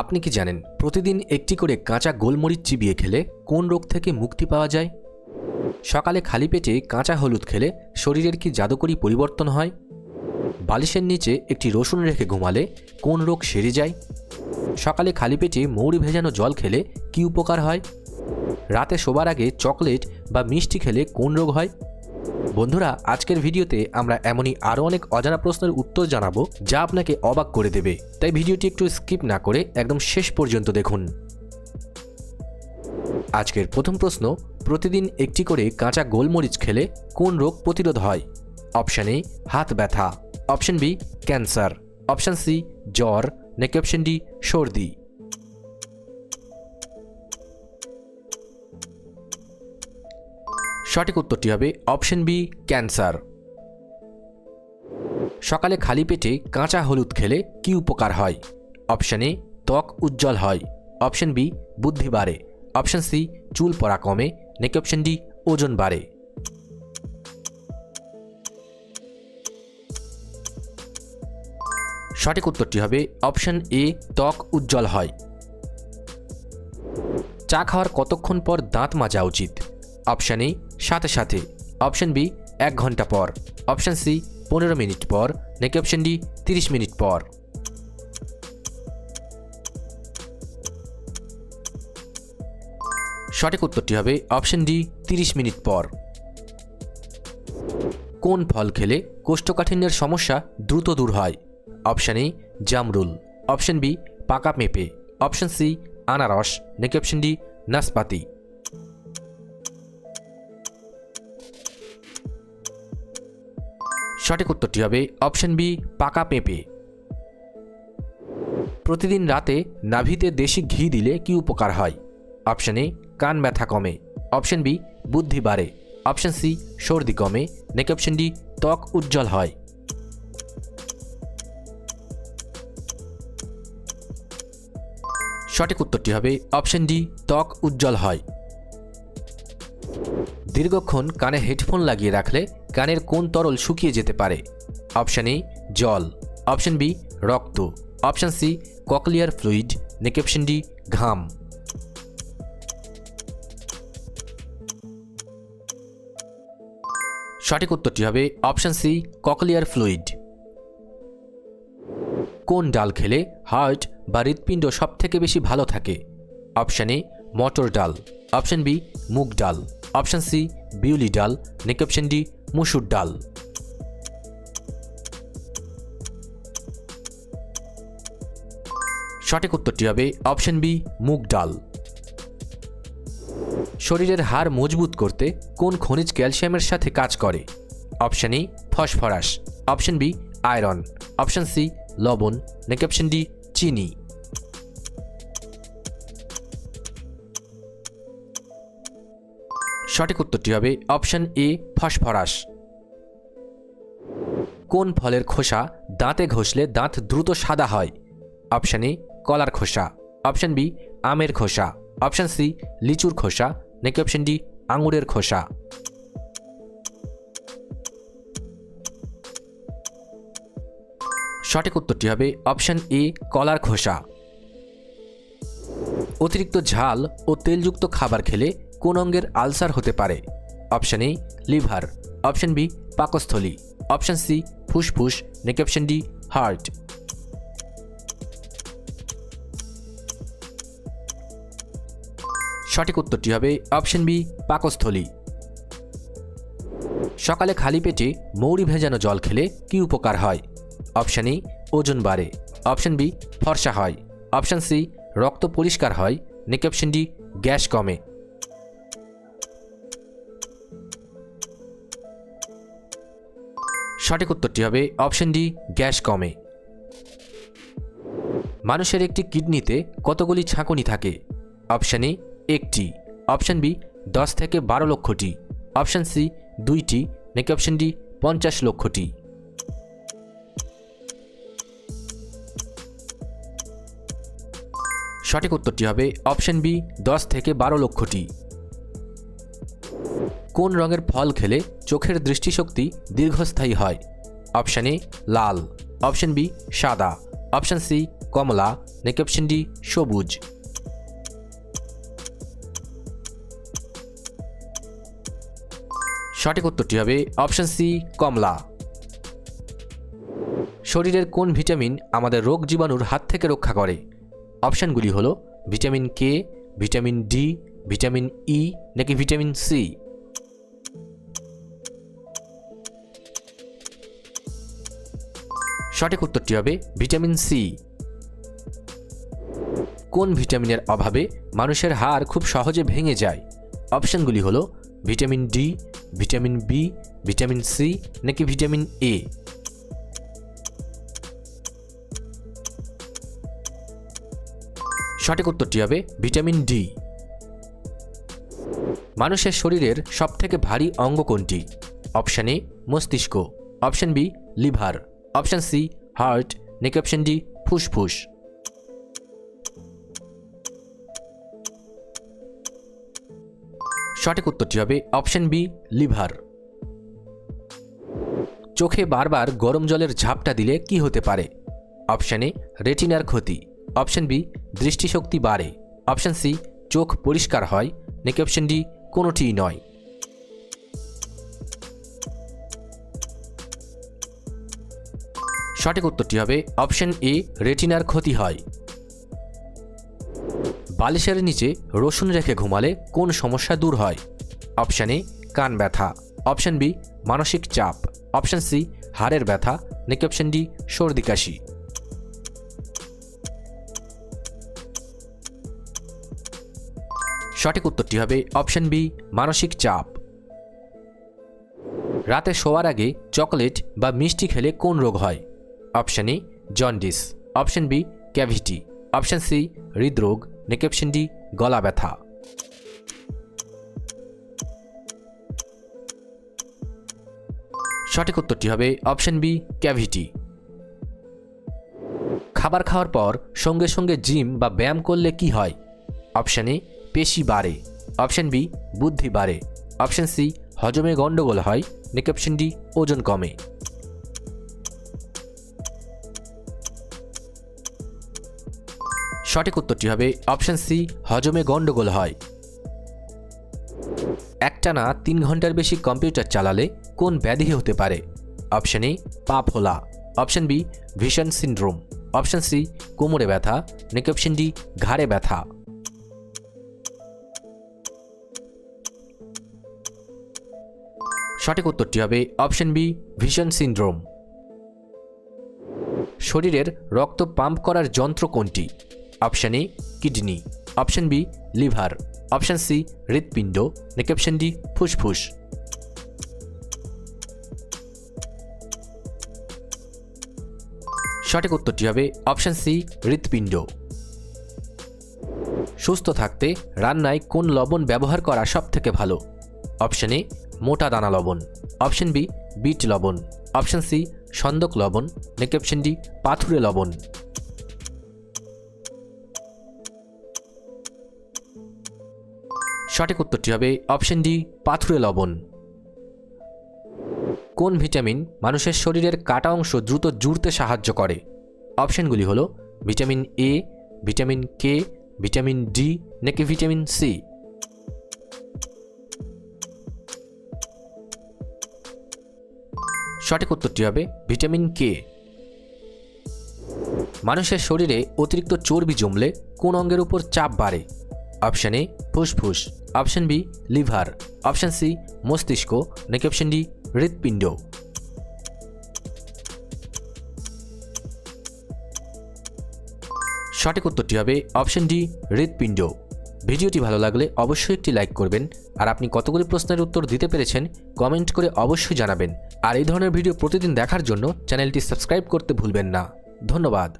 আপনি কি জানেন প্রতিদিন একটি করে কাঁচা গোলমরিচ চিবিয়ে খেলে কোন রোগ থেকে মুক্তি পাওয়া যায়? সকালে খালি পেটে কাঁচা হলুদ খেলে শরীরের কি জাদুকরী পরিবর্তন হয়? বালিশের নিচে একটি রসুন রেখে ঘুমালে কোন রোগ সেরে যায়? সকালে খালি পেটে মৌরি ভেজানো জল খেলে কি উপকার হয়? রাতে শোবার আগে চকলেট বা মিষ্টি খেলে কোন রোগ হয়? বন্ধুরা, আজকের ভিডিওতে আমরা এমনই আরও অনেক অজানা প্রশ্নের উত্তর জানাবো যা আপনাকে অবাক করে দেবে। তাই ভিডিওটি একটু স্কিপ না করে একদম শেষ পর্যন্ত দেখুন। আজকের প্রথম প্রশ্ন, প্রতিদিন একটি করে কাঁচা গোলমরিচ খেলে কোন রোগ প্রতিরোধ হয়? অপশন এ হাত ব্যথা, option B cancer, option C জ্বর, নাকি অপশন ডি সর্দি? সঠিক উত্তরটি হবে অপশন বি ক্যান্সার। সকালে খালি পেটে কাঁচা হলুদ খেলে কি উপকার হয়? অপশন এ ত্বক উজ্জ্বল হয়, অপশন বি বুদ্ধি বাড়ে, অপশন সি চুল পড়া কমে, নাকি অপশন ডি ওজন বাড়ে? সঠিক উত্তরটি হবে অপশন এ ত্বক উজ্জ্বল হয়। চা খাওয়ার কতক্ষণ পর দাঁত মাজা উচিত? অপশন এ সাথে সাথে, অপশন বি 1 ঘন্টা পর, অপশন সি 15 মিনিট পর, নাকি অপশন ডি 30 মিনিট পর? সঠিক উত্তরটি হবে অপশন ডি 30 মিনিট পর। কোন ফল খেলে কোষ্ঠকাঠিন্যের সমস্যা দ্রুত দূর হয়? অপশন এ জামরুল, অপশন বি পাকা পেঁপে, অপশন সি আনারস, নাকি অপশন ডি নাশপাতি? সঠিক উত্তরটি হবে অপশন বি পাকা পেঁপে। প্রতিদিন রাতে নাভিতে দেশি ঘি দিলে কি উপকার হয়? অপশন এ কান ব্যথা কমে, অপশন বি বুদ্ধি বাড়ে, অপশন সি সর্দি কমে, নাকি অপশন ডি ত্বক উজ্জ্বল হয়? সঠিক উত্তরটি হবে অপশন ডি ত্বক উজ্জ্বল হয়। দীর্ঘক্ষণ কানে হেডফোন লাগিয়ে রাখলে কানের কোন তরল শুকিয়ে যেতে পারে? অপশন এ জল, অপশন বি রক্ত, অপশন সি ককলিয়ার ফ্লুইড, নাকি অপশন ডি ঘাম? সঠিক উত্তরটি হবে অপশন সি ককলিয়ার ফ্লুইড। কোন ডাল খেলে হার্ট বা হৃৎপিণ্ড সব থেকে বেশি ভালো থাকে? অপশন এ মটর ডাল, অপশন বি মুগ ডাল, অপশন সি বিউলি ডাল, নাকি অপশন ডি মুসুর ডাল? সঠিক উত্তরটি হবে অপশন বি মুগ ডাল। শরীরের হাড় মজবুত করতে কোন খনিজ ক্যালসিয়ামের সাথে কাজ করে? Option A phosphorus, option B iron, option C লবণ, নাকি অপশন ডি চিনি? সঠিক উত্তরটি হবে অপশন এ ফসফরাস। কোন ফলের খোসা দাঁতে ঘষলে দাঁত দ্রুত সাদা হয়? অপশন এ কলার খোসা, অপশন বি আমের খোসা, অপশন সি লিচুর খোসা, নাকি অপশন ডি আঙুরের খোসা? সঠিক উত্তরটি হবে অপশন এ কলার খোসা। অতিরিক্ত ঝাল ও তেলযুক্ত খাবার খেলে কোন অঙ্গের আলসার হতে পারে? Option A liver, option B পাকস্থলী, অপশন সি ফুসফুস, নাকি অপশন ডি হার্ট? সঠিক উত্তরটি হবে অপশন বি পাকস্থলী। সকালে খালি পেটে মৌরি ভেজানো জল খেলে কি উপকার হয়? অপশন এ ওজন বাড়ে, অপশন বি ফর্সা হয়, অপশন সি রক্ত পরিষ্কার হয়, নাকি অপশন ডি গ্যাস কমে? সঠিক উত্তরটি হবে অপশন ডি গ্যাস কমে। মানুষের একটি কিডনিতে কতগুলি ছাঁকুনি থাকে? অপশন এ একটি, অপশন বি 10 থেকে 12 লক্ষটি, অপশন সি 2টি, নাকি অপশন ডি 50 লক্ষটি? সঠিক উত্তরটি হবে অপশন বি 10 থেকে 12 লক্ষটি। কোন রঙের ফল খেলে চোখের দৃষ্টিশক্তি দীর্ঘস্থায়ী হয়? অপশন এ লাল, অপশন বি সাদা, অপশন সি কমলা নাকি অপশন ডি সবুজ? সঠিক উত্তরটি হবে অপশন সি কমলা। শরীরের কোন ভিটামিন আমাদের রোগ জীবাণুর হাত থেকে রক্ষা করে? অপশানগুলি হলো vitamin K, vitamin D, vitamin E নাকি ভিটামিন সি? সঠিক উত্তরটি হবে ভিটামিন সি। কোন ভিটামিনের অভাবে মানুষের হাড় খুব সহজে ভেঙে যায়? অপশানগুলি হলো vitamin D, vitamin B, vitamin C নাকি ভিটামিন এ? সঠিক উত্তরটি হবে ভিটামিন ডি। মানুষের শরীরের সবথেকে ভারী অঙ্গ কোনটি? অপশান এ মস্তিষ্ক, option B liver, option C heart নাকি অপশান ডি ফুসফুস? সঠিক উত্তরটি হবে অপশান বি লিভার। চোখে বারবার গরম জলের ঝাপটা দিলে কি হতে পারে? অপশান এ রেটিনার ক্ষতি, অপশান বি দৃষ্টিশক্তি বাড়ে, অপশান সি চোখ পরিষ্কার হয় নাকি অপশান ডি কোনোটিই নয়? সঠিক উত্তরটি হবে অপশান এ রেটিনার ক্ষতি হয়। বালিশের নিচে রসুন রেখে ঘুমালে কোন সমস্যা দূর হয়? অপশান এ কান ব্যথা, অপশান বি মানসিক চাপ, অপশান সি হাড়ের ব্যথা নাকি অপশান ডি সর্দি কাশি? সঠিক উত্তরটি হবে অপশান বি মানসিক চাপ। রাতে শোয়ার আগে চকলেট বা মিষ্টি খেলে কোন রোগ হয়? Option A jaundice, option B cavity, option C হৃদরোগ নাকি অপশান ডি গলা ব্যথা? সঠিক উত্তরটি হবে অপশান বি ক্যাভিটি। খাবার খাওয়ার পর সঙ্গে সঙ্গে জিম বা ব্যায়াম করলে কি হয়? অপশান এ পেশি বাড়ে, অপশান বি বুদ্ধি বাড়ে, অপশান সি হজমে গণ্ডগোল হয় নাকি অপশান ডি ওজন কমে? সঠিক উত্তরটি হবে অপশান সি হজমে গণ্ডগোল হয়। একটানা 3 ঘন্টার বেশি কম্পিউটার চালালে কোন ব্যাধি হতে পারে? অপশান এ পা ফোলা, option B vision syndrome, option C কোমরে ব্যথা নাকি অপশান ডি ঘাড়ে ব্যথা? সঠিক উত্তরটি হবে অপশান বি ভিশন সিনড্রোম। শরীরের রক্ত পাম্প করার যন্ত্র কোনটি? Option A kidney, option B liver, option C হৃৎপিণ্ড নাকি অপশান ডি ফুসফুস? সঠিক উত্তরটি হবে অপশান সি হৃৎপিণ্ড। সুস্থ থাকতে রান্নায় কোন লবণ ব্যবহার করা সবথেকে ভালো? অপশান এ মোটা দানা লবণ, অপশান বি বিট লবণ, অপশান সি সন্দক লবণ নাকি অপশান ডি পাথুরে লবণ? সঠিক উত্তরটি হবে অপশান ডি পাথুরে লবণ। কোন ভিটামিন মানুষের শরীরের কাটা অংশ দ্রুত জুড়তে সাহায্য করে? অপশানগুলি হলো vitamin A, vitamin K, vitamin D নাকি ভিটামিন সি? সঠিক উত্তরটি হবে ভিটামিন কে। মানুষের শরীরে অতিরিক্ত চর্বি জমলে কোন অঙ্গের উপর চাপ বাড়ে? অপশান এ ফুসফুস, option B liver, option C মস্তিষ্ক নাকি অপশান ডি হৃৎপিণ্ড? সঠিক উত্তরটি হবে অপশান ডি হৃৎপিণ্ড। ভিডিওটি ভালো লাগলে অবশ্যই একটি লাইক করবেন, আর আপনি কতগুলি প্রশ্নের উত্তর দিতে পেরেছেন কমেন্ট করে অবশ্যই জানাবেন। আর এই ধরনের ভিডিও প্রতিদিন দেখার জন্য চ্যানেলটি সাবস্ক্রাইব করতে ভুলবেন না। ধন্যবাদ।